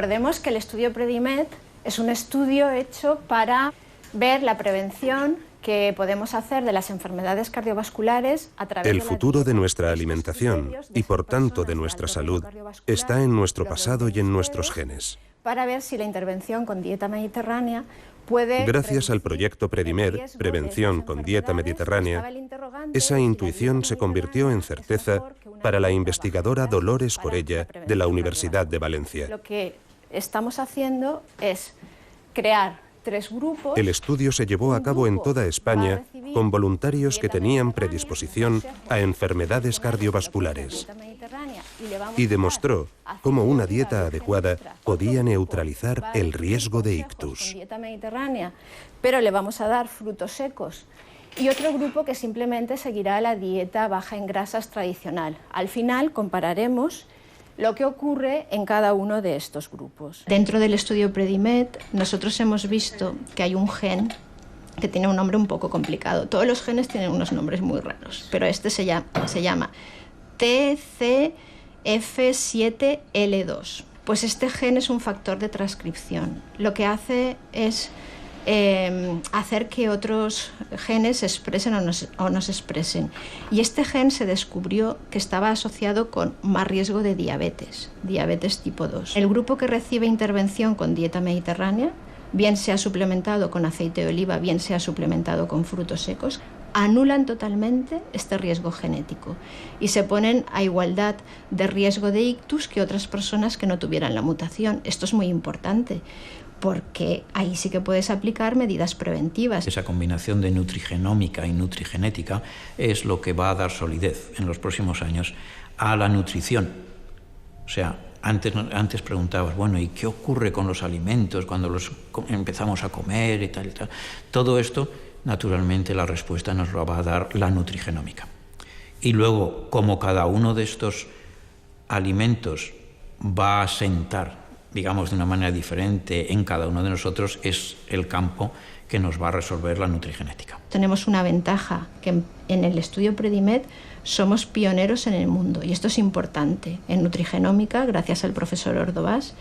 Recordemos que el estudio Predimed es un estudio hecho para ver la prevención que podemos hacer de las enfermedades cardiovasculares a través El futuro de nuestra alimentación y, por tanto, de nuestra salud está en nuestro pasado y en nuestros genes. Para ver si la intervención con dieta mediterránea puede... Gracias al proyecto Predimed, Prevención con Dieta Mediterránea, esa intuición se convirtió en certeza para la investigadora Dolores Corella de la Universidad de Valencia. Lo que estamos haciendo es crear 3 grupos. El estudio se llevó a cabo en toda España con voluntarios que tenían predisposición a enfermedades cardiovasculares y demostró cómo una dieta adecuada podía neutralizar el riesgo de ictus. Dieta mediterránea, pero le vamos a dar frutos secos. Y otro grupo que simplemente seguirá la dieta baja en grasas tradicional. Al final compararemos lo que ocurre en cada uno de estos grupos. Dentro del estudio Predimed, nosotros hemos visto que hay un gen que tiene un nombre un poco complicado. Todos los genes tienen unos nombres muy raros, pero este se llama TCF7L2. Pues este gen es un factor de transcripción. Lo que hace es hacer que otros genes se expresen o no se expresen. Y este gen se descubrió que estaba asociado con más riesgo de diabetes tipo 2. El grupo que recibe intervención con dieta mediterránea, bien sea suplementado con aceite de oliva, bien sea suplementado con frutos secos, anulan totalmente este riesgo genético y se ponen a igualdad de riesgo de ictus que otras personas que no tuvieran la mutación. Esto es muy importante, porque ahí sí que puedes aplicar medidas preventivas. Esa combinación de nutrigenómica y nutrigenética es lo que va a dar solidez en los próximos años a la nutrición. O sea, antes preguntabas, bueno, ¿y qué ocurre con los alimentos cuando los empezamos a comer y tal y tal? Todo esto, naturalmente, la respuesta nos lo va a dar la nutrigenómica. Y luego, como cada uno de estos alimentos va a sentar, digamos, de una manera diferente en cada uno de nosotros, es el campo que nos va a resolver la nutrigenética. Tenemos una ventaja, que en el estudio Predimed somos pioneros en el mundo, y esto es importante. En nutrigenómica, gracias al profesor Ordovás,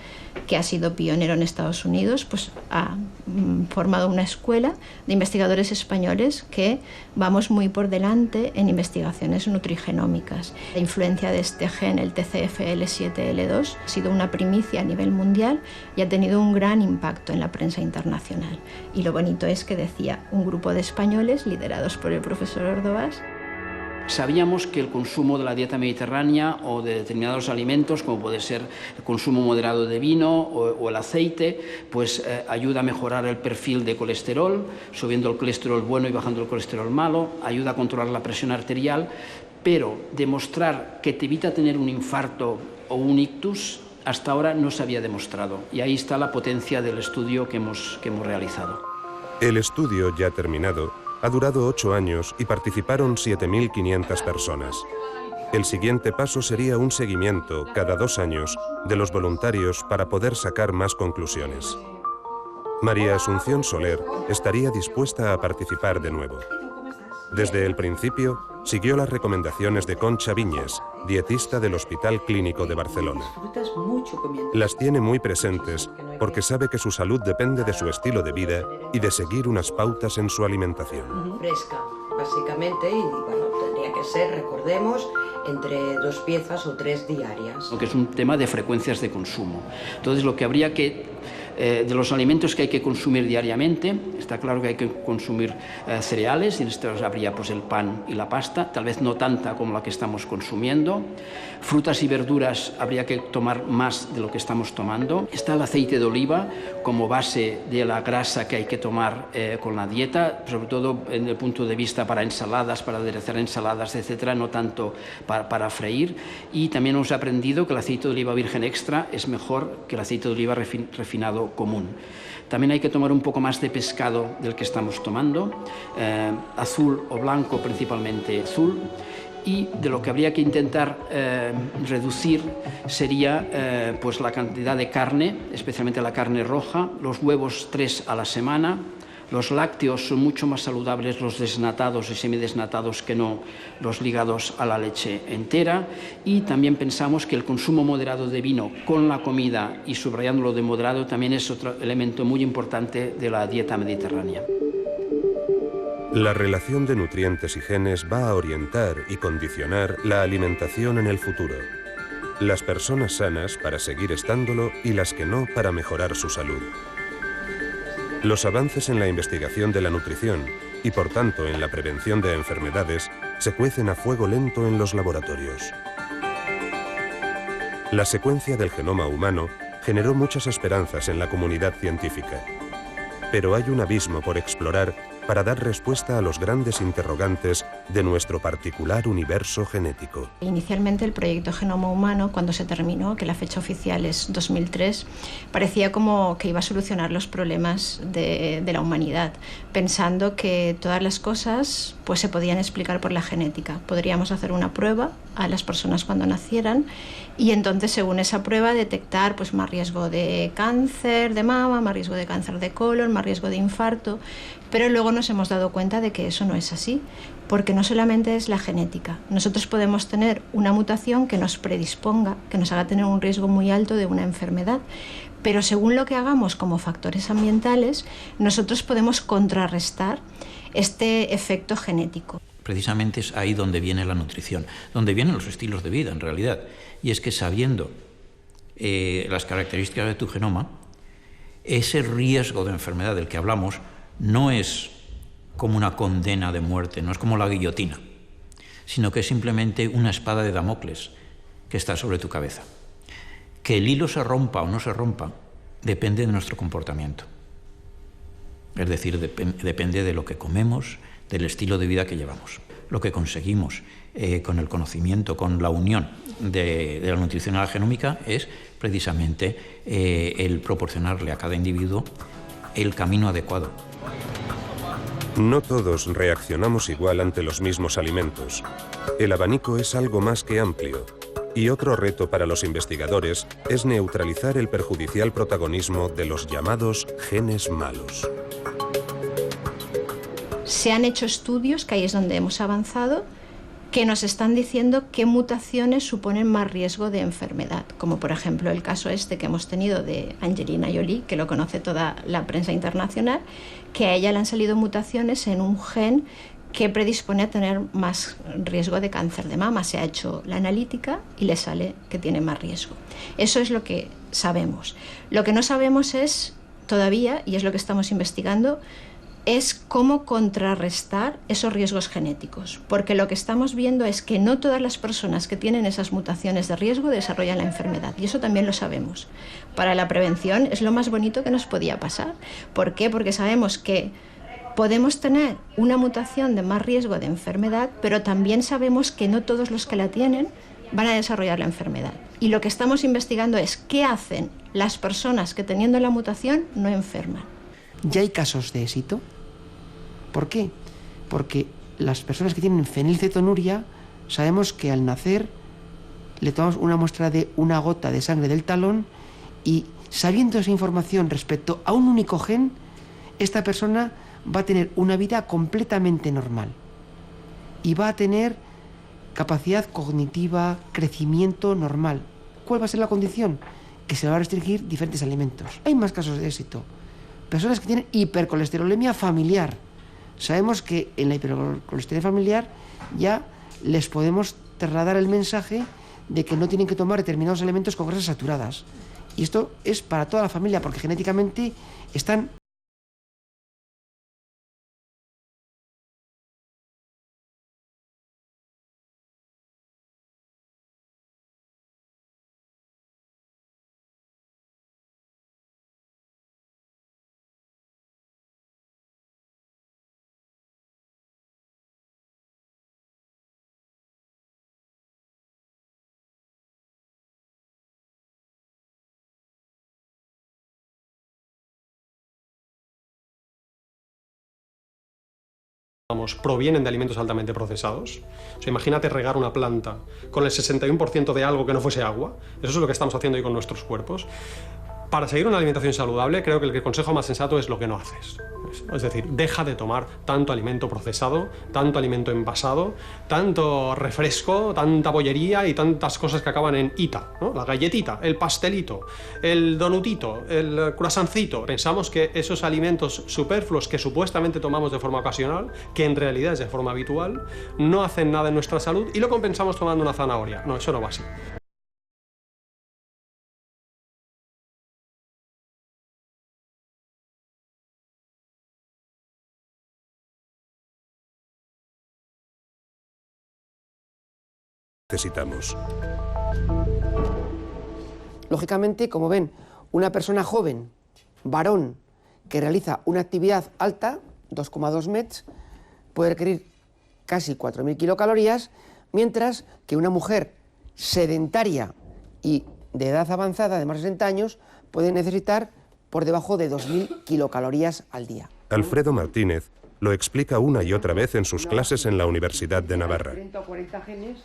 que ha sido pionero en Estados Unidos, pues ha formado una escuela de investigadores españoles que vamos muy por delante en investigaciones nutrigenómicas. La influencia de este gen, el TCFL7L2, ha sido una primicia a nivel mundial y ha tenido un gran impacto en la prensa internacional. Y lo bonito es que decía un grupo de españoles liderados por el profesor Ordovás. Sabíamos que el consumo de la dieta mediterránea o de determinados alimentos, como puede ser el consumo moderado de vino o el aceite, pues ayuda a mejorar el perfil de colesterol, subiendo el colesterol bueno y bajando el colesterol malo, ayuda a controlar la presión arterial, pero demostrar que te evita tener un infarto o un ictus hasta ahora no se había demostrado. Y ahí está la potencia del estudio que hemos realizado. El estudio, ya terminado, ha durado 8 años y participaron 7.500 personas. El siguiente paso sería un seguimiento, cada 2 años, de los voluntarios para poder sacar más conclusiones. María Asunción Soler estaría dispuesta a participar de nuevo. Desde el principio, siguió las recomendaciones de Concha Viñes, dietista del Hospital Clínico de Barcelona. Las tiene muy presentes porque sabe que su salud depende de su estilo de vida y de seguir unas pautas en su alimentación. Fresca, básicamente, y bueno, tendría que ser, recordemos, entre 2 piezas o 3 diarias. Porque es un tema de frecuencias de consumo. Entonces, lo que habría que de los alimentos que hay que consumir diariamente, está claro que hay que consumir cereales, y en este caso habría pues el pan y la pasta, tal vez no tanta como la que estamos consumiendo. Frutas y verduras habría que tomar más de lo que estamos tomando. Está el aceite de oliva como base de la grasa que hay que tomar con la dieta, sobre todo en el punto de vista para ensaladas, para aderezar ensaladas, etcétera, no tanto para freír. Y también hemos aprendido que el aceite de oliva virgen extra es mejor que el aceite de oliva refinado común. También hay que tomar un poco más de pescado del que estamos tomando, azul o blanco, principalmente azul. Y de lo que habría que intentar reducir sería pues la cantidad de carne, especialmente la carne roja, los huevos 3 a la semana, Los lácteos son mucho más saludables, los desnatados y semidesnatados, que no los ligados a la leche entera. Y también pensamos que el consumo moderado de vino con la comida, y subrayándolo de moderado, también es otro elemento muy importante de la dieta mediterránea. La relación de nutrientes y genes va a orientar y condicionar la alimentación en el futuro. Las personas sanas para seguir estándolo y las que no para mejorar su salud. Los avances en la investigación de la nutrición y por tanto en la prevención de enfermedades se cuecen a fuego lento en los laboratorios. La secuencia del genoma humano generó muchas esperanzas en la comunidad científica. Pero hay un abismo por explorar para dar respuesta a los grandes interrogantes de nuestro particular universo genético. Inicialmente el proyecto Genoma Humano, cuando se terminó, que la fecha oficial es 2003, parecía como que iba a solucionar los problemas de la humanidad, pensando que todas las cosas pues, se podían explicar por la genética. Podríamos hacer una prueba a las personas cuando nacieran y entonces, según esa prueba, detectar pues, más riesgo de cáncer de mama, más riesgo de cáncer de colon, más riesgo de infarto. Pero luego nos hemos dado cuenta de que eso no es así, porque no solamente es la genética. Nosotros podemos tener una mutación que nos predisponga, que nos haga tener un riesgo muy alto de una enfermedad, pero según lo que hagamos como factores ambientales, nosotros podemos contrarrestar este efecto genético. Precisamente es ahí donde viene la nutrición, donde vienen los estilos de vida en realidad. Y es que sabiendo las características de tu genoma, ese riesgo de enfermedad del que hablamos no es como una condena de muerte, no es como la guillotina, sino que es simplemente una espada de Damocles que está sobre tu cabeza. Que el hilo se rompa o no se rompa depende de nuestro comportamiento. Es decir, depende de lo que comemos, del estilo de vida que llevamos. Lo que conseguimos con el conocimiento, con la unión de la nutrición a la genómica es precisamente el proporcionarle a cada individuo el camino adecuado. No todos reaccionamos igual ante los mismos alimentos. El abanico es algo más que amplio. Y otro reto para los investigadores es neutralizar el perjudicial protagonismo de los llamados genes malos. Se han hecho estudios, que ahí es donde hemos avanzado, que nos están diciendo qué mutaciones suponen más riesgo de enfermedad, como por ejemplo el caso este que hemos tenido de Angelina Jolie, que lo conoce toda la prensa internacional, que a ella le han salido mutaciones en un gen que predispone a tener más riesgo de cáncer de mama. Se ha hecho la analítica y le sale que tiene más riesgo. Eso es lo que sabemos. Lo que no sabemos es todavía, y es lo que estamos investigando, es cómo contrarrestar esos riesgos genéticos, porque lo que estamos viendo es que no todas las personas que tienen esas mutaciones de riesgo desarrollan la enfermedad, y eso también lo sabemos. Para la prevención es lo más bonito que nos podía pasar. ¿Por qué? Porque sabemos que podemos tener una mutación de más riesgo de enfermedad, pero también sabemos que no todos los que la tienen van a desarrollar la enfermedad. Y lo que estamos investigando es qué hacen las personas que teniendo la mutación no enferman. ¿Ya hay casos de éxito? ¿Por qué? Porque las personas que tienen fenilcetonuria, sabemos que al nacer le tomamos una muestra de una gota de sangre del talón y sabiendo esa información respecto a un único gen, esta persona va a tener una vida completamente normal y va a tener capacidad cognitiva, crecimiento normal. ¿Cuál va a ser la condición? Que se le va a restringir diferentes alimentos. Hay más casos de éxito. Personas que tienen hipercolesterolemia familiar. Sabemos que en la hipercolesterolemia familiar ya les podemos trasladar el mensaje de que no tienen que tomar determinados alimentos con grasas saturadas. Y esto es para toda la familia, porque genéticamente están... provienen de alimentos altamente procesados. O sea, imagínate regar una planta con el 61% de algo que no fuese agua. Eso es lo que estamos haciendo hoy con nuestros cuerpos. Para seguir una alimentación saludable, creo que el consejo más sensato es lo que no haces. comes. Es decir, deja de tomar tanto alimento procesado, tanto alimento envasado, tanto refresco, tanta bollería y tantas cosas que acaban en ita, ¿no? La galletita, el pastelito, el donutito, el croissancito. Pensamos que esos alimentos superfluos que supuestamente tomamos de forma ocasional, que en realidad es de forma habitual, no hacen nada en nuestra salud y lo compensamos tomando una zanahoria. No, eso no va así. Necesitamos. Lógicamente, como ven, una persona joven, varón, que realiza una actividad alta, 2,2 METs, puede requerir casi 4.000 kilocalorías, mientras que una mujer sedentaria y de edad avanzada, de más de 60 años, puede necesitar por debajo de 2.000 kilocalorías al día. Alfredo Martínez lo explica una y otra vez en sus clases en la Universidad de Navarra.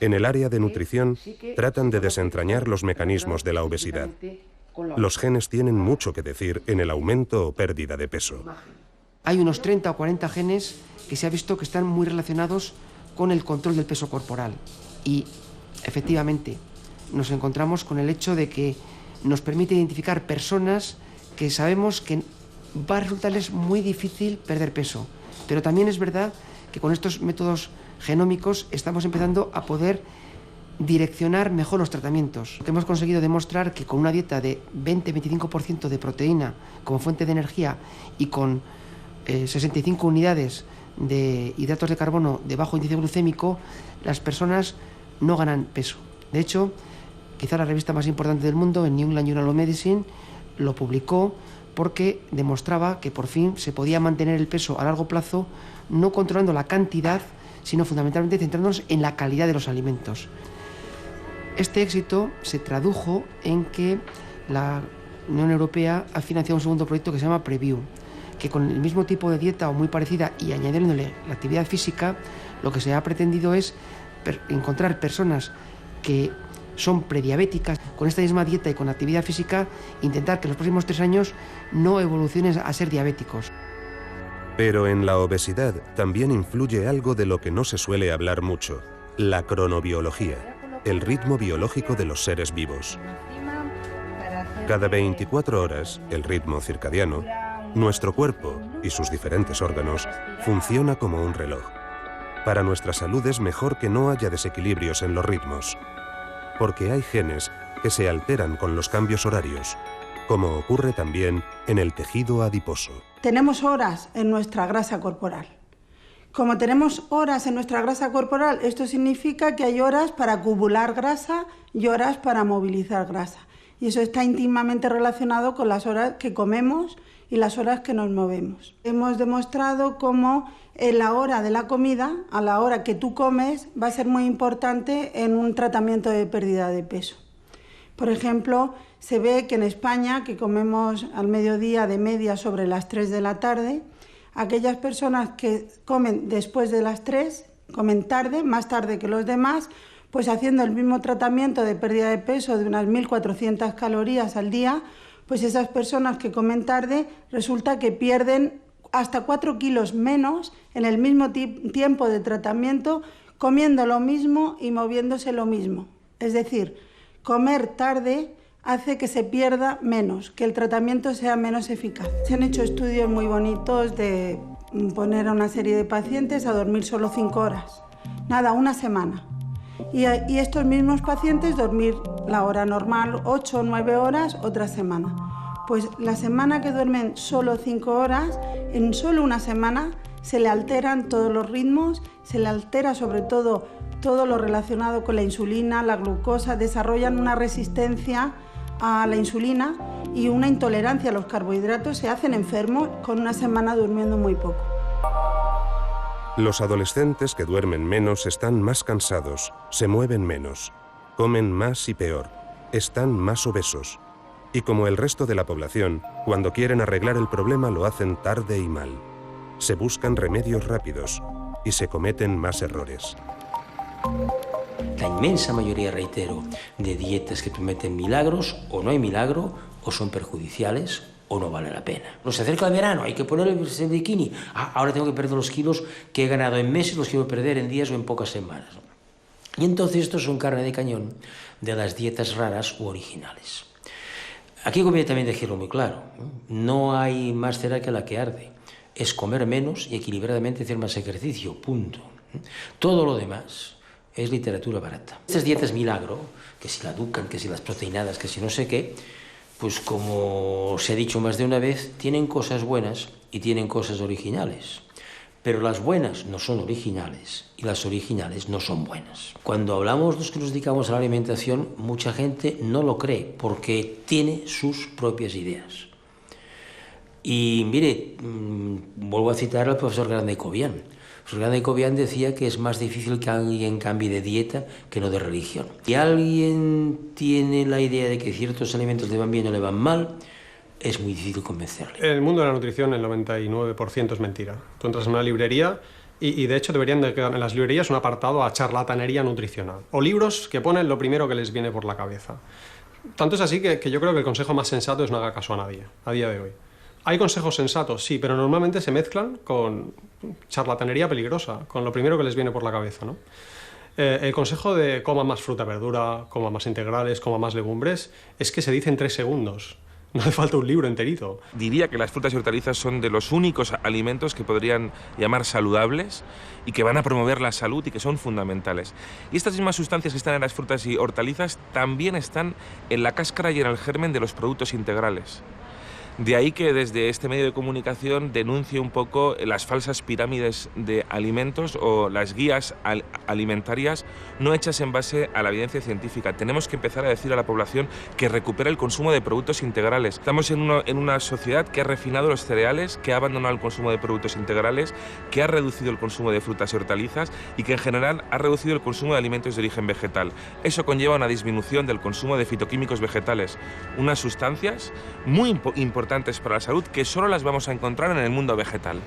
En el área de nutrición tratan de desentrañar los mecanismos de la obesidad. Los genes tienen mucho que decir en el aumento o pérdida de peso. Hay unos 30 o 40 genes que se ha visto que están muy relacionados con el control del peso corporal. Y, efectivamente, nos encontramos con el hecho de que nos permite identificar personas que sabemos que va a resultarles muy difícil perder peso. Pero también es verdad que con estos métodos genómicos estamos empezando a poder direccionar mejor los tratamientos. Hemos conseguido demostrar que con una dieta de 20-25% de proteína como fuente de energía y con 65 unidades de hidratos de carbono de bajo índice glucémico, las personas no ganan peso. De hecho, quizá la revista más importante del mundo, en New England Journal of Medicine, lo publicó porque demostraba que por fin se podía mantener el peso a largo plazo, no controlando la cantidad, sino fundamentalmente centrándonos en la calidad de los alimentos. Este éxito se tradujo en que la Unión Europea ha financiado un segundo proyecto que se llama Preview, que con el mismo tipo de dieta o muy parecida y añadiéndole la actividad física, lo que se ha pretendido es encontrar personas que son prediabéticas, con esta misma dieta y con actividad física, intentar que en los próximos 3 años no evolucionen a ser diabéticos. Pero en la obesidad también influye algo de lo que no se suele hablar mucho: la cronobiología, el ritmo biológico de los seres vivos. Cada 24 horas, el ritmo circadiano, nuestro cuerpo y sus diferentes órganos funciona como un reloj. Para nuestra salud es mejor que no haya desequilibrios en los ritmos, porque hay genes que se alteran con los cambios horarios, como ocurre también en el tejido adiposo. Tenemos horas en nuestra grasa corporal. Como tenemos horas en nuestra grasa corporal, esto significa que hay horas para acumular grasa y horas para movilizar grasa. Y eso está íntimamente relacionado con las horas que comemos y las horas que nos movemos. Hemos demostrado cómo en la hora de la comida, a la hora que tú comes, va a ser muy importante en un tratamiento de pérdida de peso. Por ejemplo, se ve que en España, que comemos al mediodía de media sobre las 3 de la tarde, aquellas personas que comen después de las 3, comen tarde, más tarde que los demás, pues haciendo el mismo tratamiento de pérdida de peso de unas 1.400 calorías al día, pues esas personas que comen tarde resulta que pierden hasta 4 kilos menos en el mismo tiempo de tratamiento, comiendo lo mismo y moviéndose lo mismo. Es decir, comer tarde hace que se pierda menos, que el tratamiento sea menos eficaz. Se han hecho estudios muy bonitos de poner a una serie de pacientes a dormir solo 5 horas. Nada, una semana. Y estos mismos pacientes dormir la hora normal, 8 o 9 horas, otra semana. Pues la semana que duermen solo 5 horas, en solo una semana se le alteran todos los ritmos, se le altera sobre todo lo relacionado con la insulina, la glucosa, desarrollan una resistencia a la insulina y una intolerancia a los carbohidratos, se hacen enfermos con una semana durmiendo muy poco. Los adolescentes que duermen menos están más cansados, se mueven menos, comen más y peor, están más obesos. Y como el resto de la población, cuando quieren arreglar el problema lo hacen tarde y mal. Se buscan remedios rápidos y se cometen más errores. La inmensa mayoría, reitero, de dietas que prometen milagros o no hay milagro o son perjudiciales o no vale la pena. Nos acerca el verano, hay que poner el bikini. Ahora tengo que perder los kilos que he ganado en meses, los quiero perder en días o en pocas semanas. Y entonces estos son carne de cañón de las dietas raras u originales. Aquí conviene también decirlo muy claro, no hay más cera que la que arde. Es comer menos y equilibradamente hacer más ejercicio, punto. Todo lo demás es literatura barata. Estas dietas milagro, que si la Dukan, que si las proteinadas, que si no sé qué, pues como se ha dicho más de una vez, tienen cosas buenas y tienen cosas originales. Pero las buenas no son originales y las originales no son buenas. Cuando hablamos los que nos dedicamos a la alimentación, mucha gente no lo cree porque tiene sus propias ideas. Y mire, vuelvo a citar al profesor Grande-Cobian. El profesor Grande-Cobian decía que es más difícil que alguien cambie de dieta que no de religión. Si alguien tiene la idea de que ciertos alimentos le van bien o le van mal, es muy difícil convencerle. En el mundo de la nutrición el 99% es mentira. Tú entras en una librería y de hecho deberían de quedar en las librerías un apartado a charlatanería nutricional. O libros que ponen lo primero que les viene por la cabeza. Tanto es así que yo creo que el consejo más sensato es no haga caso a nadie, a día de hoy. Hay consejos sensatos, sí, pero normalmente se mezclan con charlatanería peligrosa, con lo primero que les viene por la cabeza, ¿no? El consejo de coma más fruta, verdura, coma más integrales, coma más legumbres, es que se dice en 3 segundos. No hace falta un libro enterito. Diría que las frutas y hortalizas son de los únicos alimentos que podrían llamar saludables y que van a promover la salud y que son fundamentales. Y estas mismas sustancias que están en las frutas y hortalizas también están en la cáscara y en el germen de los productos integrales. De ahí que desde este medio de comunicación denuncie un poco las falsas pirámides de alimentos o las guías alimentarias no hechas en base a la evidencia científica. Tenemos que empezar a decir a la población que recupere el consumo de productos integrales. Estamos en una sociedad que ha refinado los cereales, que ha abandonado el consumo de productos integrales, que ha reducido el consumo de frutas y hortalizas y que en general ha reducido el consumo de alimentos de origen vegetal. Eso conlleva una disminución del consumo de fitoquímicos vegetales, unas sustancias muy importantes para la salud que solo las vamos a encontrar en el mundo vegetal.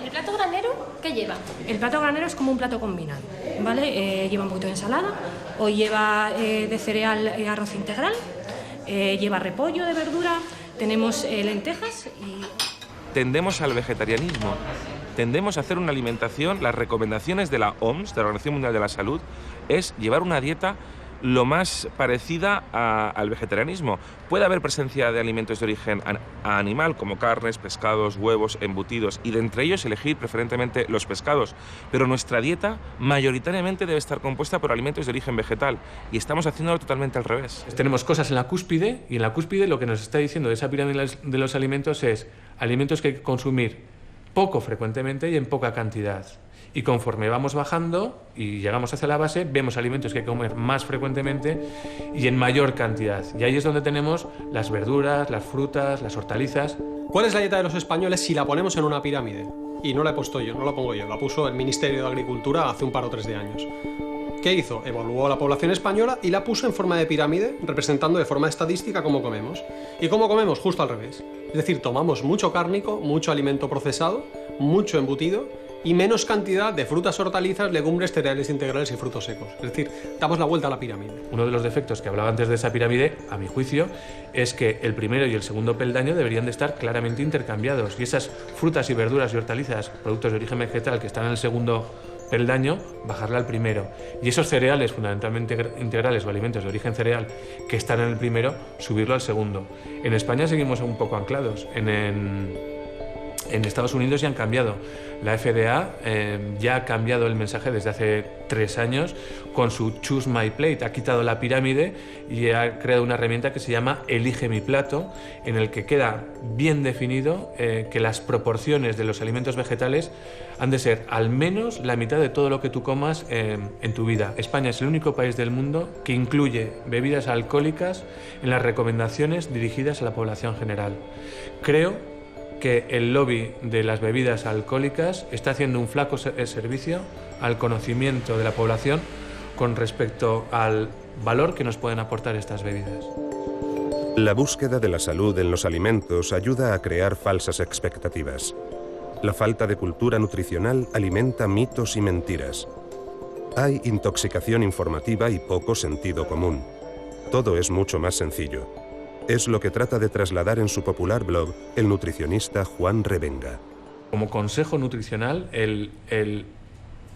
¿El plato granero qué lleva? El plato granero es como un plato combinado, ¿vale? Lleva un poquito de ensalada, o lleva de cereal arroz integral, lleva repollo de verdura, tenemos lentejas y... Tendemos al vegetarianismo, tendemos a hacer una alimentación, las recomendaciones de la OMS, de la Organización Mundial de la Salud, es llevar una dieta lo más parecida al vegetarianismo. Puede haber presencia de alimentos de origen animal, como carnes, pescados, huevos, embutidos, y de entre ellos elegir preferentemente los pescados. Pero nuestra dieta mayoritariamente debe estar compuesta por alimentos de origen vegetal, y estamos haciéndolo totalmente al revés. Tenemos cosas en la cúspide, y en la cúspide lo que nos está diciendo de esa pirámide de los alimentos es alimentos que hay que consumir poco frecuentemente y en poca cantidad. Y conforme vamos bajando y llegamos hacia la base, vemos alimentos que hay que comer más frecuentemente y en mayor cantidad. Y ahí es donde tenemos las verduras, las frutas, las hortalizas. ¿Cuál es la dieta de los españoles si la ponemos en una pirámide? Y no la he puesto yo, no la pongo yo, la puso el Ministerio de Agricultura hace un par o 3 de años. ¿Qué hizo? Evaluó a la población española y la puso en forma de pirámide, representando de forma estadística cómo comemos. ¿Y cómo comemos? Justo al revés. Es decir, tomamos mucho cárnico, mucho alimento procesado, mucho embutido, y menos cantidad de frutas, hortalizas, legumbres, cereales integrales y frutos secos. Es decir, damos la vuelta a la pirámide. Uno de los defectos que hablaba antes de esa pirámide, a mi juicio, es que el primero y el segundo peldaño deberían de estar claramente intercambiados. Y esas frutas y verduras y hortalizas, productos de origen vegetal que están en el segundo peldaño, bajarla al primero. Y esos cereales fundamentalmente integrales o alimentos de origen cereal que están en el primero, subirlo al segundo. En España seguimos un poco anclados. En Estados Unidos ya han cambiado. La FDA ya ha cambiado el mensaje desde hace 3 años con su Choose My Plate. Ha quitado la pirámide y ha creado una herramienta que se llama Elige mi plato, en el que queda bien definido que las proporciones de los alimentos vegetales han de ser al menos la mitad de todo lo que tú comas en tu vida. España es el único país del mundo que incluye bebidas alcohólicas en las recomendaciones dirigidas a la población general. Creo que el lobby de las bebidas alcohólicas está haciendo un flaco servicio al conocimiento de la población con respecto al valor que nos pueden aportar estas bebidas. La búsqueda de la salud en los alimentos ayuda a crear falsas expectativas. La falta de cultura nutricional alimenta mitos y mentiras. Hay intoxicación informativa y poco sentido común. Todo es mucho más sencillo. Es lo que trata de trasladar en su popular blog el nutricionista Juan Revenga. Como consejo nutricional, el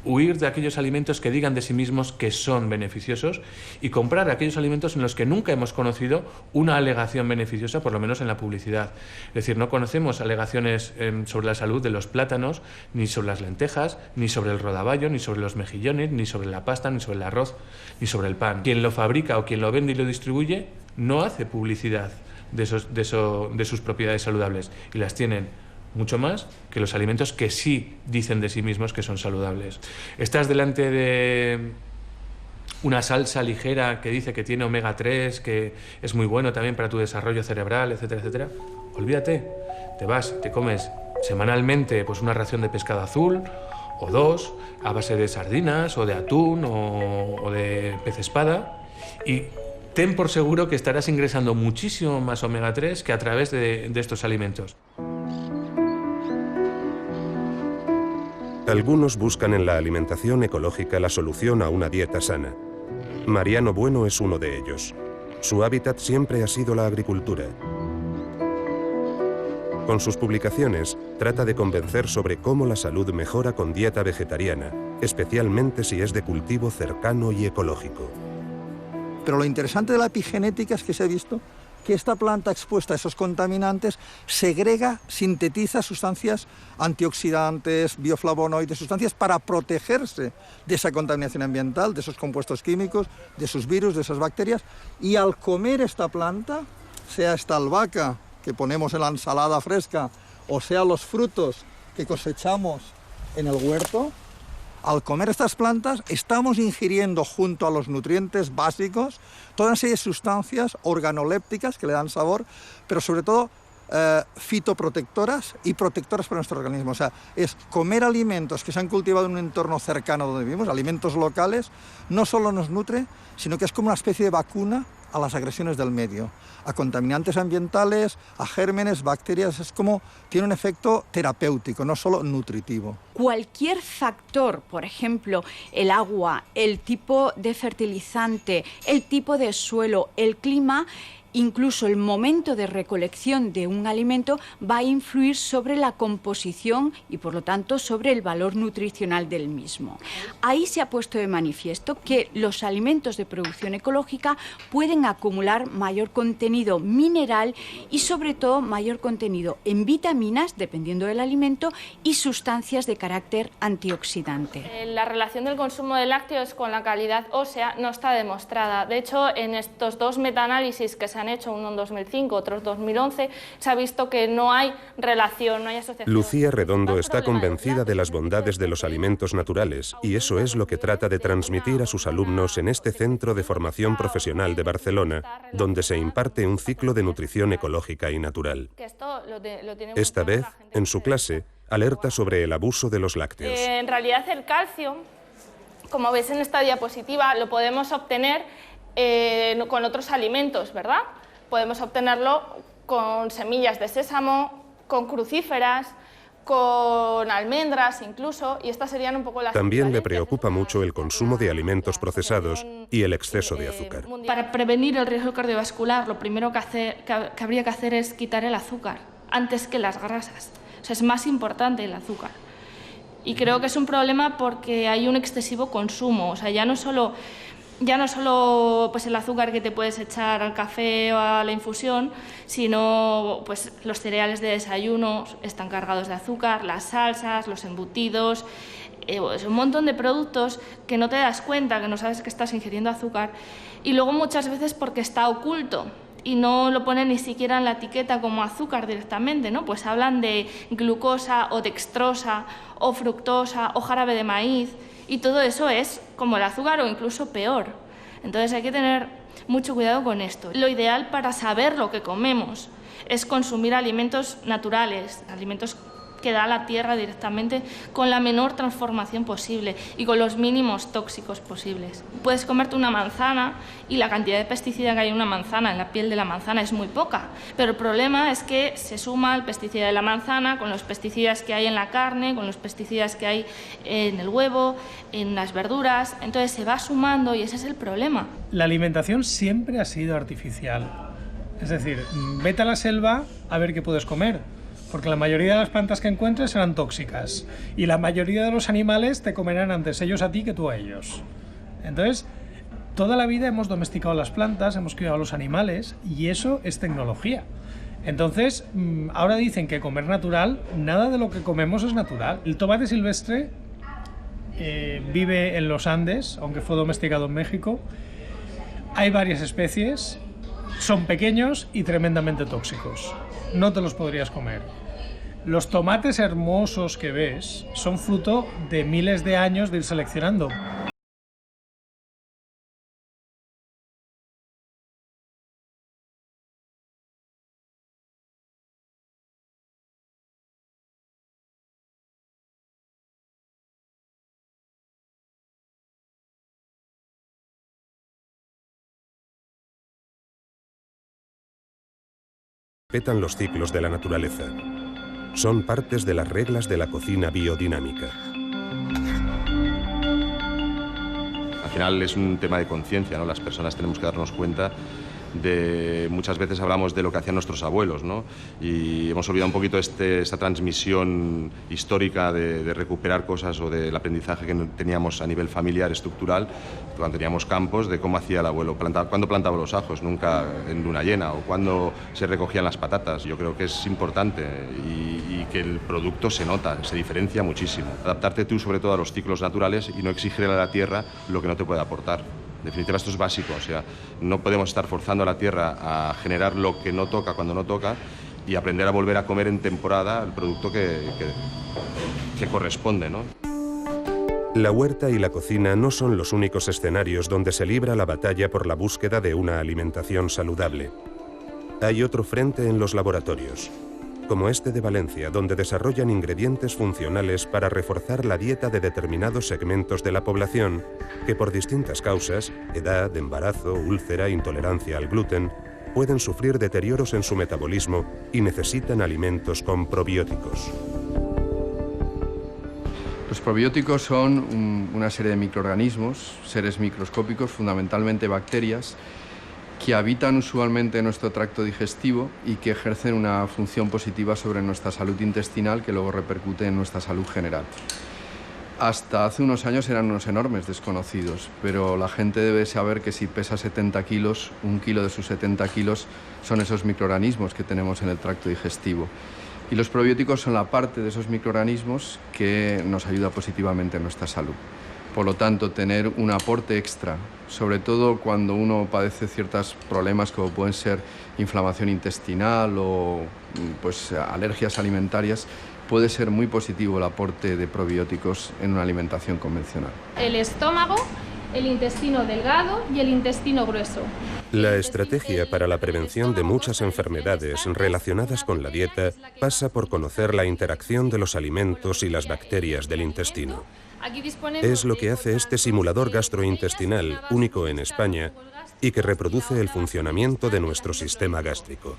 huir de aquellos alimentos que digan de sí mismos que son beneficiosos y comprar aquellos alimentos en los que nunca hemos conocido una alegación beneficiosa, por lo menos en la publicidad. Es decir, no conocemos alegaciones sobre la salud de los plátanos, ni sobre las lentejas, ni sobre el rodaballo, ni sobre los mejillones, ni sobre la pasta, ni sobre el arroz, ni sobre el pan. Quien lo fabrica o quien lo vende y lo distribuye no hace publicidad de sus propiedades saludables, y las tienen mucho más que los alimentos que sí dicen de sí mismos que son saludables. Estás delante de una salsa ligera que dice que tiene omega 3, que es muy bueno también para tu desarrollo cerebral, etcétera, etcétera. Olvídate, te vas, te comes semanalmente pues una ración de pescado azul o dos, a base de sardinas o de atún o de pez espada, y ten por seguro que estarás ingresando muchísimo más omega 3 que a través de estos alimentos. Algunos buscan en la alimentación ecológica la solución a una dieta sana. Mariano Bueno es uno de ellos. Su hábitat siempre ha sido la agricultura. Con sus publicaciones, trata de convencer sobre cómo la salud mejora con dieta vegetariana, especialmente si es de cultivo cercano y ecológico. Pero lo interesante de la epigenética es que se ha visto que esta planta expuesta a esos contaminantes segrega, sintetiza sustancias antioxidantes, bioflavonoides, sustancias para protegerse de esa contaminación ambiental, de esos compuestos químicos, de esos virus, de esas bacterias, y al comer esta planta, sea esta albahaca que ponemos en la ensalada fresca, o sea los frutos que cosechamos en el huerto, al comer estas plantas estamos ingiriendo junto a los nutrientes básicos toda una serie de sustancias organolépticas que le dan sabor, pero sobre todo fitoprotectoras y protectoras para nuestro organismo. O sea, es comer alimentos que se han cultivado en un entorno cercano donde vivimos, alimentos locales, no solo nos nutre, sino que es como una especie de vacuna a las agresiones del medio, a contaminantes ambientales, a gérmenes, bacterias. Es como tiene un efecto terapéutico, no solo nutritivo. Cualquier factor, por ejemplo, el agua, el tipo de fertilizante, el tipo de suelo, el clima, incluso el momento de recolección de un alimento va a influir sobre la composición y, por lo tanto, sobre el valor nutricional del mismo. Ahí se ha puesto de manifiesto que los alimentos de producción ecológica pueden acumular mayor contenido mineral y, sobre todo, mayor contenido en vitaminas, dependiendo del alimento, y sustancias de carácter antioxidante. La relación del consumo de lácteos con la calidad ósea no está demostrada. De hecho, en estos dos metaanálisis que se han hecho, uno en 2005, otro en 2011, se ha visto que no hay relación, no hay asociación. Lucía Redondo está convencida de las bondades de los alimentos naturales y eso es lo que trata de transmitir a sus alumnos en este centro de formación profesional de Barcelona, donde se imparte un ciclo de nutrición ecológica y natural. Esta vez, en su clase, alerta sobre el abuso de los lácteos. En realidad el calcio, como veis en esta diapositiva, lo podemos obtener con otros alimentos, ¿verdad? Podemos obtenerlo con semillas de sésamo, con crucíferas, con almendras incluso, y estas serían un poco las... También le preocupa mucho el consumo de alimentos procesados y el exceso de azúcar. Para prevenir el riesgo cardiovascular, lo primero que habría que hacer es quitar el azúcar antes que las grasas. O sea, es más importante el azúcar. Y creo que es un problema porque hay un excesivo consumo. O sea, ya no solo pues el azúcar que te puedes echar al café o a la infusión, sino pues los cereales de desayuno están cargados de azúcar, las salsas, los embutidos, pues un montón de productos que no te das cuenta, que no sabes que estás ingiriendo azúcar, y luego muchas veces porque está oculto y no lo ponen ni siquiera en la etiqueta como azúcar directamente, ¿no? Pues hablan de glucosa o dextrosa o fructosa o jarabe de maíz, y todo eso es como el azúcar o incluso peor. Entonces hay que tener mucho cuidado con esto. Lo ideal para saber lo que comemos es consumir alimentos naturales, alimentos que da la tierra directamente, con la menor transformación posible y con los mínimos tóxicos posibles. Puedes comerte una manzana y la cantidad de pesticida que hay en una manzana, en la piel de la manzana, es muy poca, pero el problema es que se suma el pesticida de la manzana con los pesticidas que hay en la carne, con los pesticidas que hay en el huevo, en las verduras, entonces se va sumando y ese es el problema. La alimentación siempre ha sido artificial. Es decir, vete a la selva a ver qué puedes comer, porque la mayoría de las plantas que encuentres serán tóxicas y la mayoría de los animales te comerán antes ellos a ti que tú a ellos. Entonces, toda la vida hemos domesticado las plantas, hemos criado a los animales y eso es tecnología. Entonces, ahora dicen que comer natural, nada de lo que comemos es natural. El tomate silvestre vive en los Andes, aunque fue domesticado en México. Hay varias especies, son pequeños y tremendamente tóxicos. No te los podrías comer. Los tomates hermosos que ves son fruto de miles de años de ir seleccionando. Respetan los ciclos de la naturaleza. Son partes de las reglas de la cocina biodinámica. Al final es un tema de conciencia, ¿no? Las personas tenemos que darnos cuenta de... Muchas veces hablamos de lo que hacían nuestros abuelos, ¿no? Y hemos olvidado un poquito esta transmisión histórica de recuperar cosas o del aprendizaje que teníamos a nivel familiar, estructural, cuando teníamos campos, de cómo hacía el abuelo. ¿Cuándo plantaba los ajos? Nunca en luna llena. O cuándo se recogían las patatas. Yo creo que es importante y que el producto se nota, se diferencia muchísimo. Adaptarte tú sobre todo a los ciclos naturales y no exigirle a la tierra lo que no te puede aportar. En definitiva, esto es básico, o sea, no podemos estar forzando a la tierra a generar lo que no toca cuando no toca y aprender a volver a comer en temporada el producto que corresponde, ¿no? La huerta y la cocina no son los únicos escenarios donde se libra la batalla por la búsqueda de una alimentación saludable. Hay otro frente en los laboratorios, como este de Valencia, donde desarrollan ingredientes funcionales para reforzar la dieta de determinados segmentos de la población que por distintas causas, edad, embarazo, úlcera, intolerancia al gluten, pueden sufrir deterioros en su metabolismo y necesitan alimentos con probióticos. Los probióticos son una serie de microorganismos, seres microscópicos, fundamentalmente bacterias, que habitan usualmente en nuestro tracto digestivo y que ejercen una función positiva sobre nuestra salud intestinal que luego repercute en nuestra salud general. Hasta hace unos años eran unos enormes desconocidos, pero la gente debe saber que si pesa 70 kilos, 1 kilo de sus 70 kilos son esos microorganismos que tenemos en el tracto digestivo. Y los probióticos son la parte de esos microorganismos que nos ayuda positivamente en nuestra salud. Por lo tanto, tener un aporte extra, sobre todo cuando uno padece ciertos problemas como pueden ser inflamación intestinal o alergias alimentarias, puede ser muy positivo el aporte de probióticos en una alimentación convencional. El estómago, el intestino delgado y el intestino grueso. La estrategia para la prevención de muchas enfermedades relacionadas con la dieta pasa por conocer la interacción de los alimentos y las bacterias del intestino. Es lo que hace este simulador gastrointestinal, único en España, y que reproduce el funcionamiento de nuestro sistema gástrico.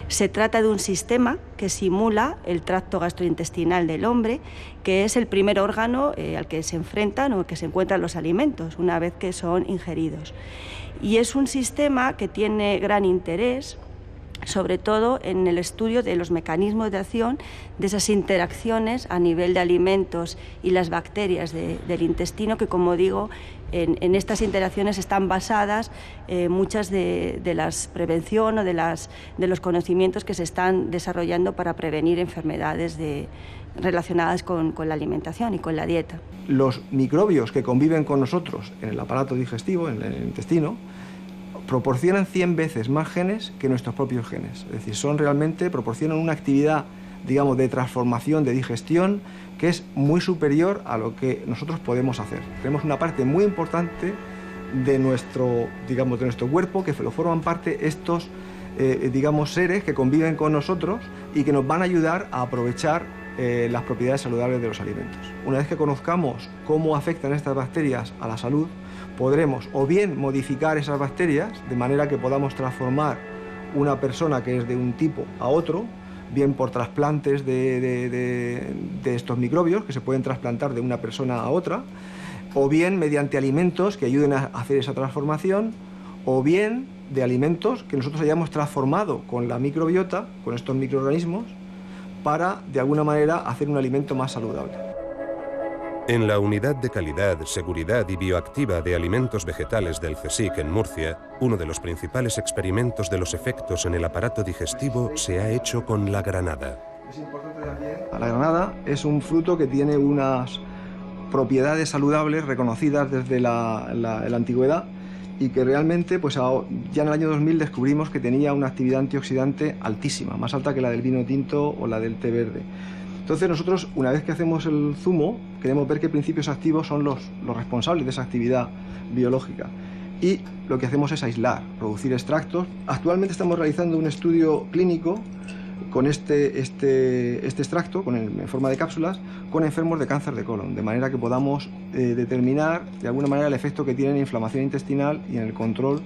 Se trata de un sistema que simula el tracto gastrointestinal del hombre, que es el primer órgano al que se enfrentan o que se encuentran los alimentos una vez que son ingeridos. Y es un sistema que tiene gran interés, sobre todo en el estudio de los mecanismos de acción de esas interacciones a nivel de alimentos y las bacterias del intestino, que, como digo, en estas interacciones están basadas muchas de las prevención o de los conocimientos que se están desarrollando para prevenir enfermedades relacionadas con la alimentación y con la dieta. Los microbios que conviven con nosotros en el aparato digestivo, en el intestino, proporcionan 100 veces más genes que nuestros propios genes. Es decir, proporcionan una actividad, digamos, de transformación, de digestión, que es muy superior a lo que nosotros podemos hacer. Tenemos una parte muy importante de nuestro cuerpo que lo forman parte estos, seres que conviven con nosotros y que nos van a ayudar a aprovechar las propiedades saludables de los alimentos. Una vez que conozcamos cómo afectan estas bacterias a la salud, podremos o bien modificar esas bacterias de manera que podamos transformar una persona que es de un tipo a otro, bien por trasplantes de estos microbios que se pueden trasplantar de una persona a otra, o bien mediante alimentos que ayuden a hacer esa transformación, o bien de alimentos que nosotros hayamos transformado con la microbiota, con estos microorganismos, para, de alguna manera, hacer un alimento más saludable. En la Unidad de Calidad, Seguridad y Bioactiva de Alimentos Vegetales del CSIC en Murcia, uno de los principales experimentos de los efectos en el aparato digestivo se ha hecho con la granada. La granada es un fruto que tiene unas propiedades saludables reconocidas desde la antigüedad y que realmente, pues ya en el año 2000 descubrimos que tenía una actividad antioxidante altísima, más alta que la del vino tinto o la del té verde. Entonces nosotros, una vez que hacemos el zumo, queremos ver qué principios activos son los responsables de esa actividad biológica. Y lo que hacemos es aislar, producir extractos. Actualmente estamos realizando un estudio clínico con este extracto, en forma de cápsulas, con enfermos de cáncer de colon, de manera que podamos determinar de alguna manera el efecto que tienen en inflamación intestinal y en el control,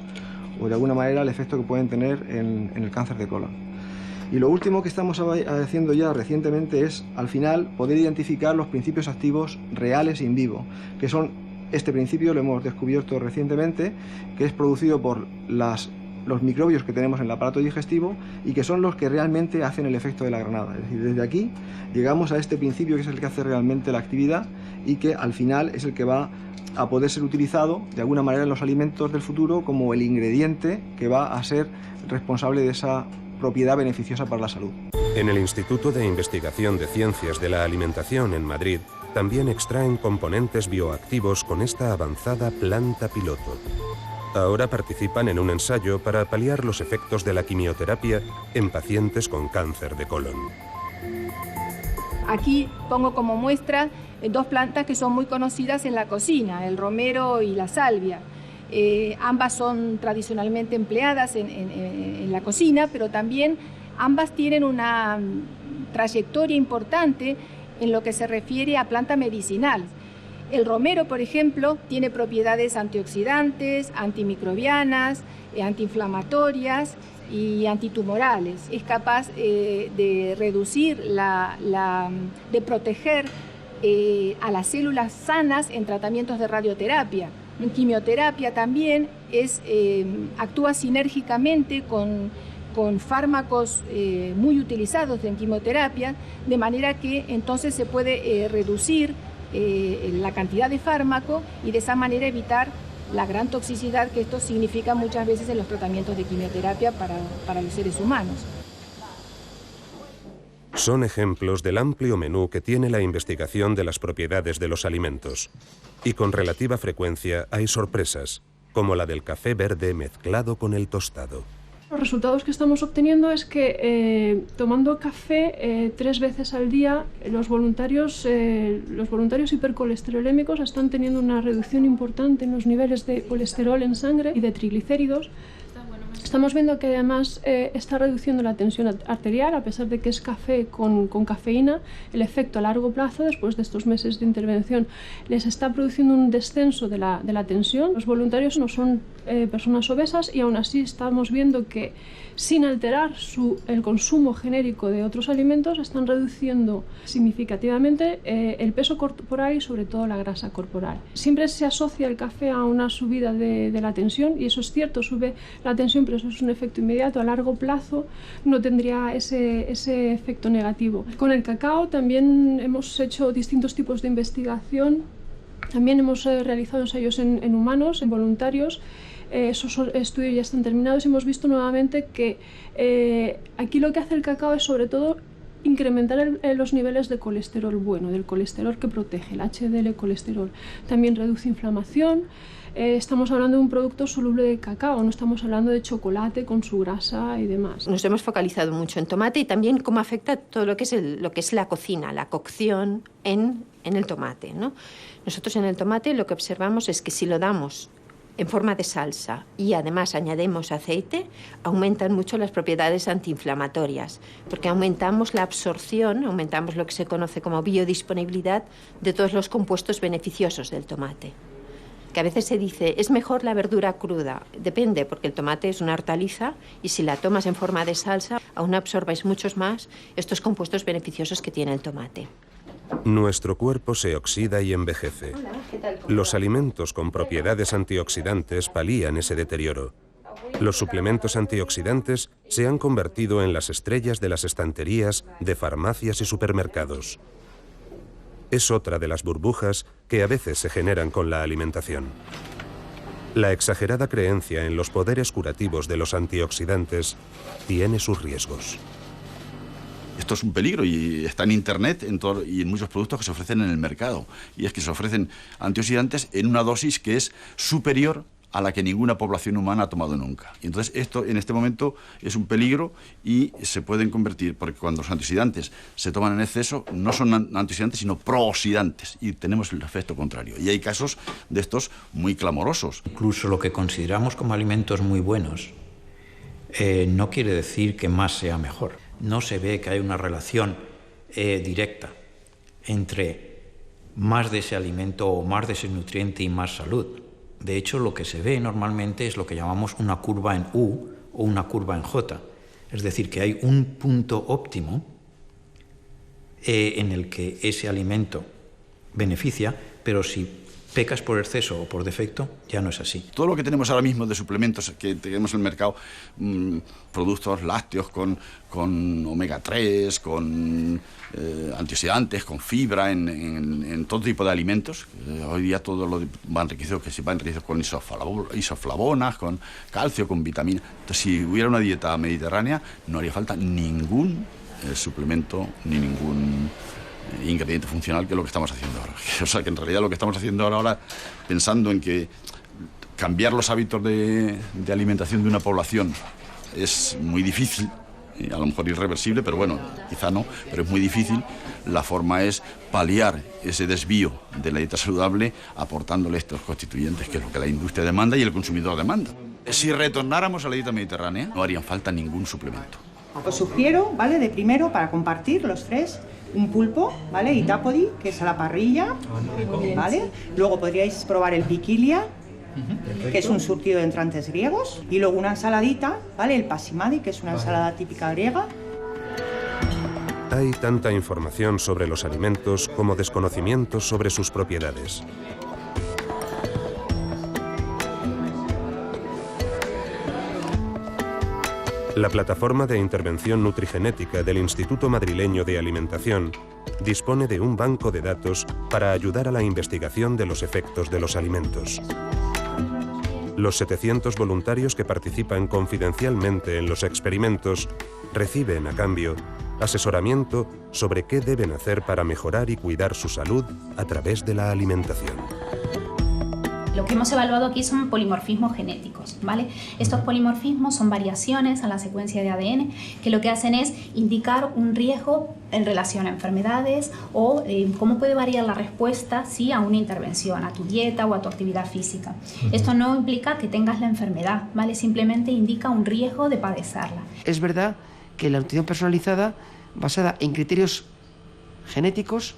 o de alguna manera el efecto que pueden tener en el cáncer de colon. Y lo último que estamos haciendo ya recientemente es, al final, poder identificar los principios activos reales in vivo, que son, este principio lo hemos descubierto recientemente, que es producido por los microbios que tenemos en el aparato digestivo y que son los que realmente hacen el efecto de la granada. Es decir, desde aquí llegamos a este principio que es el que hace realmente la actividad y que al final es el que va a poder ser utilizado de alguna manera en los alimentos del futuro como el ingrediente que va a ser responsable de esa propiedad beneficiosa para la salud. En el Instituto de Investigación de Ciencias de la Alimentación en Madrid también extraen componentes bioactivos con esta avanzada planta piloto. Ahora participan en un ensayo para paliar los efectos de la quimioterapia en pacientes con cáncer de colon. Aquí pongo como muestra dos plantas que son muy conocidas en la cocina, el romero y la salvia. Ambas son tradicionalmente empleadas en la cocina, pero también ambas tienen una trayectoria importante en lo que se refiere a planta medicinal. El romero, por ejemplo, tiene propiedades antioxidantes, antimicrobianas, antiinflamatorias y antitumorales. Es capaz de reducir, de proteger a las células sanas en tratamientos de radioterapia. En quimioterapia también actúa sinérgicamente con fármacos muy utilizados en quimioterapia, de manera que entonces se puede reducir la cantidad de fármaco y de esa manera evitar la gran toxicidad que esto significa muchas veces en los tratamientos de quimioterapia para los seres humanos. Son ejemplos del amplio menú que tiene la investigación de las propiedades de los alimentos. Y con relativa frecuencia hay sorpresas, como la del café verde mezclado con el tostado. Los resultados que estamos obteniendo es que tomando café 3 veces al día, los voluntarios hipercolesterolémicos están teniendo una reducción importante en los niveles de colesterol en sangre y de triglicéridos. Estamos viendo que además está reduciendo la tensión arterial, a pesar de que es café con cafeína. El efecto a largo plazo, después de estos meses de intervención, les está produciendo un descenso de la tensión. Los voluntarios no son personas obesas y aún así estamos viendo que, sin alterar el consumo genérico de otros alimentos, están reduciendo significativamente el peso corporal y sobre todo la grasa corporal. Siempre se asocia el café a una subida de la tensión, y eso es cierto, sube la tensión, pero eso es un efecto inmediato. A largo plazo no tendría ese efecto negativo. Con el cacao también hemos hecho distintos tipos de investigación. También hemos realizado ensayos en humanos, en voluntarios. Esos estudios ya están terminados y hemos visto nuevamente que aquí lo que hace el cacao es sobre todo incrementar los niveles de colesterol bueno, del colesterol que protege, el HDL colesterol. También reduce inflamación. Estamos hablando de un producto soluble de cacao, no estamos hablando de chocolate con su grasa y demás. Nos hemos focalizado mucho en tomate y también cómo afecta todo lo que es la cocina, la cocción en el tomate, ¿no? Nosotros en el tomate lo que observamos es que si lo damos en forma de salsa y además añadimos aceite, aumentan mucho las propiedades antiinflamatorias, porque aumentamos la absorción, aumentamos lo que se conoce como biodisponibilidad de todos los compuestos beneficiosos del tomate. Que a veces se dice, es mejor la verdura cruda. Depende, porque el tomate es una hortaliza y si la tomas en forma de salsa, aún absorbes muchos más estos compuestos beneficiosos que tiene el tomate. Nuestro cuerpo se oxida y envejece. Los alimentos con propiedades antioxidantes palían ese deterioro. Los suplementos antioxidantes se han convertido en las estrellas de las estanterías de farmacias y supermercados. Es otra de las burbujas que a veces se generan con la alimentación. La exagerada creencia en los poderes curativos de los antioxidantes tiene sus riesgos. Esto es un peligro y está en Internet y en muchos productos que se ofrecen en el mercado. Y es que se ofrecen antioxidantes en una dosis que es superior a la que ninguna población humana ha tomado nunca. Y entonces esto en este momento es un peligro y se pueden convertir, porque cuando los antioxidantes se toman en exceso, no son antioxidantes sino prooxidantes y tenemos el efecto contrario. Y hay casos de estos muy clamorosos. Incluso lo que consideramos como alimentos muy buenos no quiere decir que más sea mejor. No se ve que hay una relación directa entre más de ese alimento o más de ese nutriente y más salud. De hecho, lo que se ve normalmente es lo que llamamos una curva en U o una curva en J. Es decir, que hay un punto óptimo en el que ese alimento beneficia, pero si pecas por exceso o por defecto, ya no es así. Todo lo que tenemos ahora mismo de suplementos que tenemos en el mercado, productos lácteos con omega 3, con antioxidantes, con fibra, en todo tipo de alimentos. Hoy día todo lo va enriquecido, que se va enriquecido con isoflavonas, con calcio, con vitamina. Entonces, si hubiera una dieta mediterránea, no haría falta ningún suplemento ni ningún ingrediente funcional, que es lo que estamos haciendo ahora. O sea, que en realidad lo que estamos haciendo ahora, pensando en que cambiar los hábitos de alimentación de una población es muy difícil, a lo mejor irreversible, pero bueno, quizá no, pero es muy difícil. La forma es paliar ese desvío de la dieta saludable aportándole estos constituyentes, que es lo que la industria demanda y el consumidor demanda. Si retornáramos a la dieta mediterránea, no harían falta ningún suplemento. Os sugiero, ¿vale?, de primero, para compartir los tres, un pulpo, ¿vale?, Itápodi, que es a la parrilla, ¿vale? Luego podríais probar el piquilia, que es un surtido de entrantes griegos, y luego una ensaladita, ¿vale?, el pasimadi, que es una ensalada típica griega. Hay tanta información sobre los alimentos como desconocimientos sobre sus propiedades. La plataforma de intervención nutrigenética del Instituto Madrileño de Alimentación dispone de un banco de datos para ayudar a la investigación de los efectos de los alimentos. Los 700 voluntarios que participan confidencialmente en los experimentos reciben, a cambio, asesoramiento sobre qué deben hacer para mejorar y cuidar su salud a través de la alimentación. Lo que hemos evaluado aquí son polimorfismos genéticos, ¿vale? Estos polimorfismos son variaciones en la secuencia de ADN que lo que hacen es indicar un riesgo en relación a enfermedades o cómo puede variar la respuesta a una intervención, a tu dieta o a tu actividad física. Esto no implica que tengas la enfermedad, ¿vale? Simplemente indica un riesgo de padecerla. Es verdad que la nutrición personalizada, basada en criterios genéticos,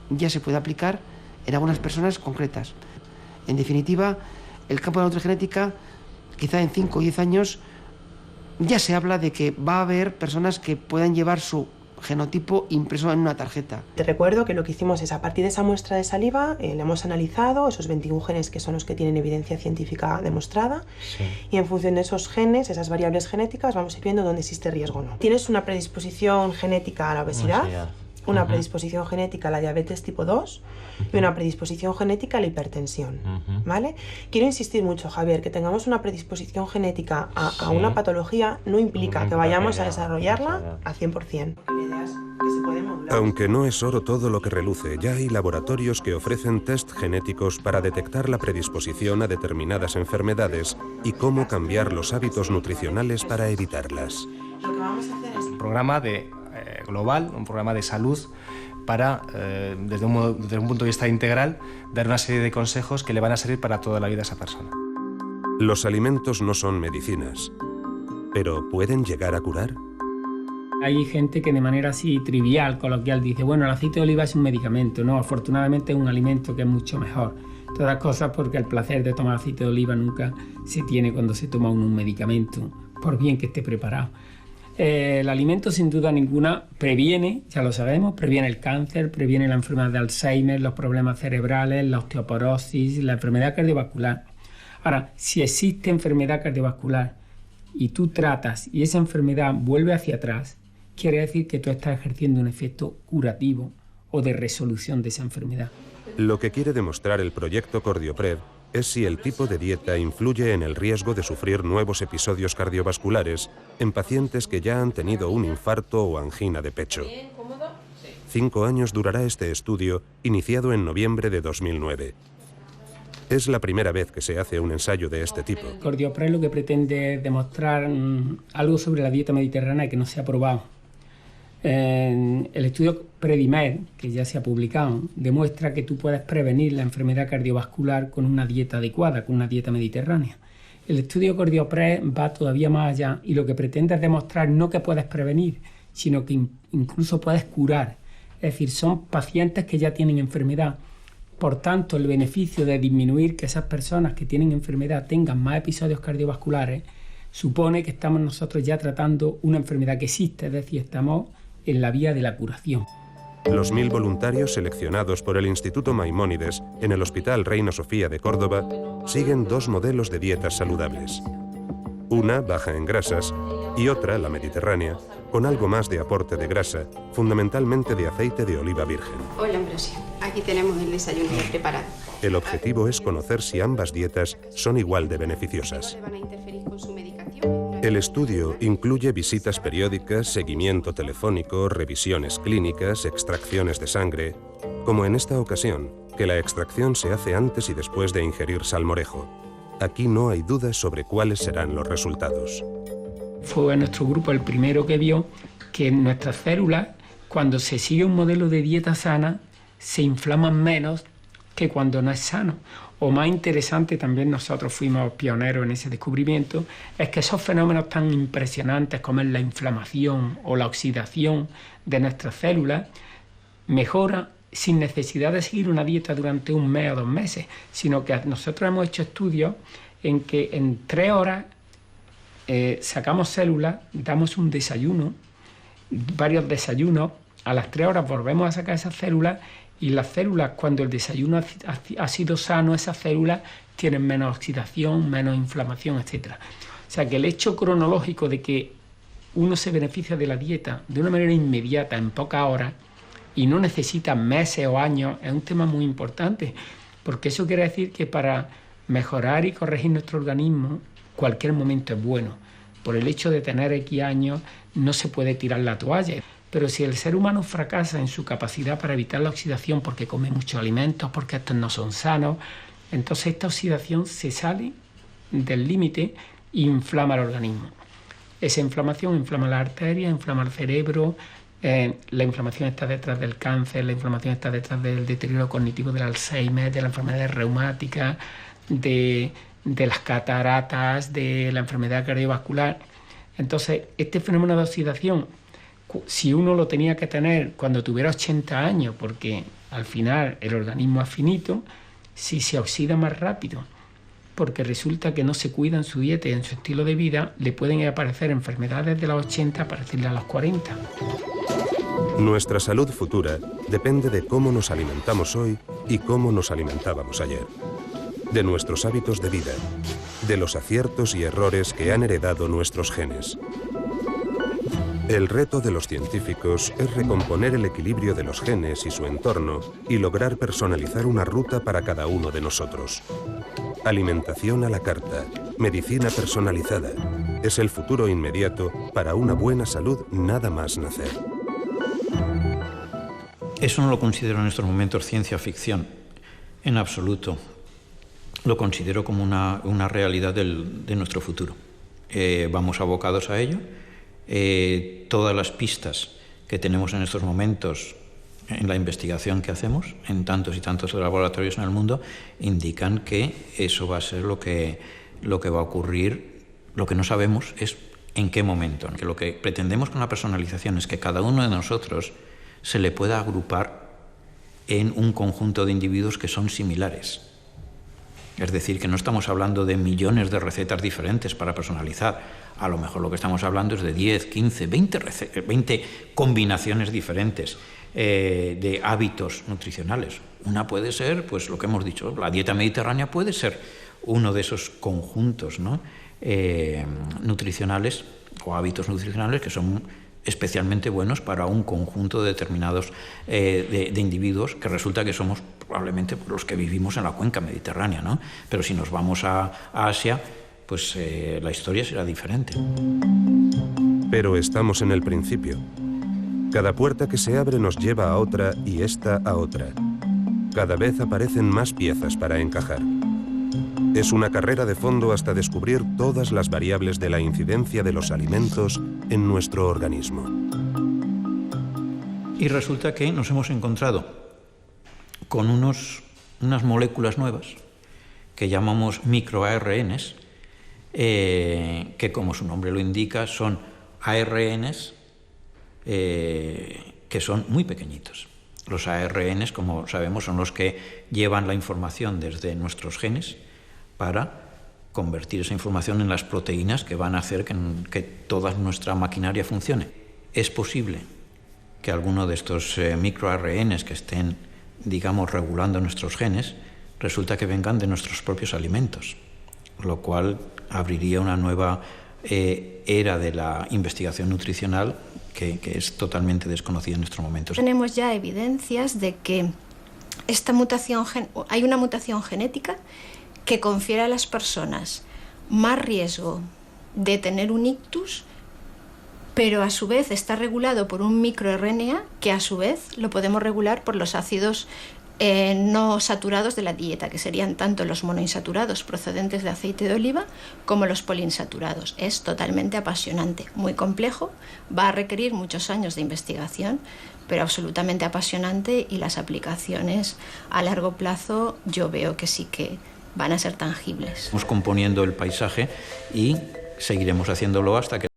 ya se puede aplicar en algunas personas concretas. En definitiva, el campo de la nutrigenética, quizá en 5 o 10 años, ya se habla de que va a haber personas que puedan llevar su genotipo impreso en una tarjeta. Te recuerdo que lo que hicimos es, a partir de esa muestra de saliva, le hemos analizado esos 21 genes que son los que tienen evidencia científica demostrada, y en función de esos genes, esas variables genéticas, vamos a ir viendo dónde existe riesgo o no. Tienes una predisposición genética a la obesidad, una predisposición genética a la diabetes tipo 2 y una predisposición genética a la hipertensión, ¿vale? Quiero insistir mucho, Javier, que tengamos una predisposición genética a una patología no implica que vayamos a desarrollarla al 100%. Aunque no es oro todo lo que reluce, ya hay laboratorios que ofrecen test genéticos para detectar la predisposición a determinadas enfermedades y cómo cambiar los hábitos nutricionales para evitarlas. Lo que vamos a hacer es un programa global, un programa de salud para, desde un punto de vista integral, dar una serie de consejos que le van a servir para toda la vida a esa persona. Los alimentos no son medicinas, pero ¿pueden llegar a curar? Hay gente que de manera así trivial, coloquial, dice, bueno, el aceite de oliva es un medicamento. No, afortunadamente es un alimento que es mucho mejor. Todas las cosas porque el placer de tomar aceite de oliva nunca se tiene cuando se toma un medicamento, por bien que esté preparado. El alimento sin duda ninguna previene, ya lo sabemos, previene el cáncer, previene la enfermedad de Alzheimer, los problemas cerebrales, la osteoporosis, la enfermedad cardiovascular. Ahora, si existe enfermedad cardiovascular y tú tratas y esa enfermedad vuelve hacia atrás, quiere decir que tú estás ejerciendo un efecto curativo o de resolución de esa enfermedad. Lo que quiere demostrar el proyecto Cordiopred es si el tipo de dieta influye en el riesgo de sufrir nuevos episodios cardiovasculares en pacientes que ya han tenido un infarto o angina de pecho. 5 años durará este estudio, iniciado en noviembre de 2009. Es la primera vez que se hace un ensayo de este tipo. Cordiopred lo que pretende es demostrar algo sobre la dieta mediterránea que no se ha probado. El estudio Predimed, que ya se ha publicado, demuestra que tú puedes prevenir la enfermedad cardiovascular con una dieta adecuada, con una dieta mediterránea. El estudio Cordiopred va todavía más allá y lo que pretende es demostrar no que puedes prevenir, sino que incluso puedes curar. Es decir, son pacientes que ya tienen enfermedad. Por tanto, el beneficio de disminuir que esas personas que tienen enfermedad tengan más episodios cardiovasculares supone que estamos nosotros ya tratando una enfermedad que existe, es decir, estamos en la vía de la curación. Los 1000 voluntarios seleccionados por el Instituto Maimónides en el Hospital Reina Sofía de Córdoba siguen 2 modelos de dietas saludables. Una baja en grasas y otra, la mediterránea, con algo más de aporte de grasa, fundamentalmente de aceite de oliva virgen. Hola, Ambrosia. Aquí tenemos el desayuno ya preparado. El objetivo es conocer si ambas dietas son igual de beneficiosas. ¿Van a interferir con su medicación? El estudio incluye visitas periódicas, seguimiento telefónico, revisiones clínicas, extracciones de sangre, como en esta ocasión, que la extracción se hace antes y después de ingerir salmorejo. Aquí no hay dudas sobre cuáles serán los resultados. Fue nuestro grupo el primero que vio que en nuestras células, cuando se sigue un modelo de dieta sana, se inflaman menos que cuando no es sano. O más interesante, también nosotros fuimos pioneros en ese descubrimiento, es que esos fenómenos tan impresionantes como es la inflamación o la oxidación de nuestras células mejoran sin necesidad de seguir una dieta durante 1 mes o 2 meses, sino que nosotros hemos hecho estudios en que en 3 horas sacamos células, damos un desayuno, varios desayunos, a las 3 horas volvemos a sacar esas células y las células, cuando el desayuno ha sido sano, esas células tienen menos oxidación, menos inflamación, etc. O sea que el hecho cronológico de que uno se beneficia de la dieta de una manera inmediata, en pocas horas, y no necesita meses o años, es un tema muy importante, porque eso quiere decir que para mejorar y corregir nuestro organismo, cualquier momento es bueno. Por el hecho de tener X años, no se puede tirar la toalla. Pero si el ser humano fracasa en su capacidad para evitar la oxidación porque come muchos alimentos, porque estos no son sanos, entonces esta oxidación se sale del límite e inflama el organismo. Esa inflamación inflama la arteria, inflama el cerebro, la inflamación está detrás del cáncer, la inflamación está detrás del deterioro cognitivo, del Alzheimer, de la enfermedad reumática, de las cataratas, de la enfermedad cardiovascular. Entonces, este fenómeno de oxidación, si uno lo tenía que tener cuando tuviera 80 años, porque al final el organismo es finito, si se oxida más rápido, porque resulta que no se cuida en su dieta y en su estilo de vida, le pueden aparecer enfermedades de los 80 aparecerle a los 40. Nuestra salud futura depende de cómo nos alimentamos hoy y cómo nos alimentábamos ayer. De nuestros hábitos de vida, de los aciertos y errores que han heredado nuestros genes. El reto de los científicos es recomponer el equilibrio de los genes y su entorno y lograr personalizar una ruta para cada uno de nosotros. Alimentación a la carta, medicina personalizada. Es el futuro inmediato para una buena salud nada más nacer. Eso no lo considero en estos momentos ciencia ficción, en absoluto. Lo considero como una realidad de nuestro futuro. Vamos abocados a ello. Todas las pistas que tenemos en estos momentos en la investigación que hacemos en tantos y tantos laboratorios en el mundo indican que eso va a ser lo que va a ocurrir. Lo que no sabemos es en qué momento. Que lo que pretendemos con la personalización es que cada uno de nosotros se le pueda agrupar en un conjunto de individuos que son similares. Es decir, que no estamos hablando de millones de recetas diferentes para personalizar. A lo mejor lo que estamos hablando es de 10, 15, 20 combinaciones diferentes de hábitos nutricionales. Una puede ser, pues lo que hemos dicho, la dieta mediterránea puede ser uno de esos conjuntos, ¿no? nutricionales o hábitos nutricionales que son especialmente buenos para un conjunto determinados de individuos que resulta que somos probablemente los que vivimos en la cuenca mediterránea, ¿no? Pero si nos vamos a Asia, pues la historia será diferente. Pero estamos en el principio. Cada puerta que se abre nos lleva a otra y esta a otra. Cada vez aparecen más piezas para encajar. Es una carrera de fondo hasta descubrir todas las variables de la incidencia de los alimentos en nuestro organismo. Y resulta que nos hemos encontrado con unas moléculas nuevas que llamamos microARNs, que como su nombre lo indica son ARNs que son muy pequeñitos. Los ARNs, como sabemos, son los que llevan la información desde nuestros genes para convertir esa información en las proteínas que van a hacer que toda nuestra maquinaria funcione. Es posible que alguno de estos microARNs que estén, digamos, regulando nuestros genes, resulta que vengan de nuestros propios alimentos, lo cual abriría una nueva era de la investigación nutricional que es totalmente desconocida en estos momentos. Tenemos ya evidencias de que hay una mutación genética que confiere a las personas más riesgo de tener un ictus, pero a su vez está regulado por un microRNA que a su vez lo podemos regular por los ácidos no saturados de la dieta, que serían tanto los monoinsaturados procedentes de aceite de oliva como los poliinsaturados. Es totalmente apasionante, muy complejo, va a requerir muchos años de investigación, pero absolutamente apasionante, y las aplicaciones a largo plazo yo veo que sí que van a ser tangibles. Estamos componiendo el paisaje y seguiremos haciéndolo hasta que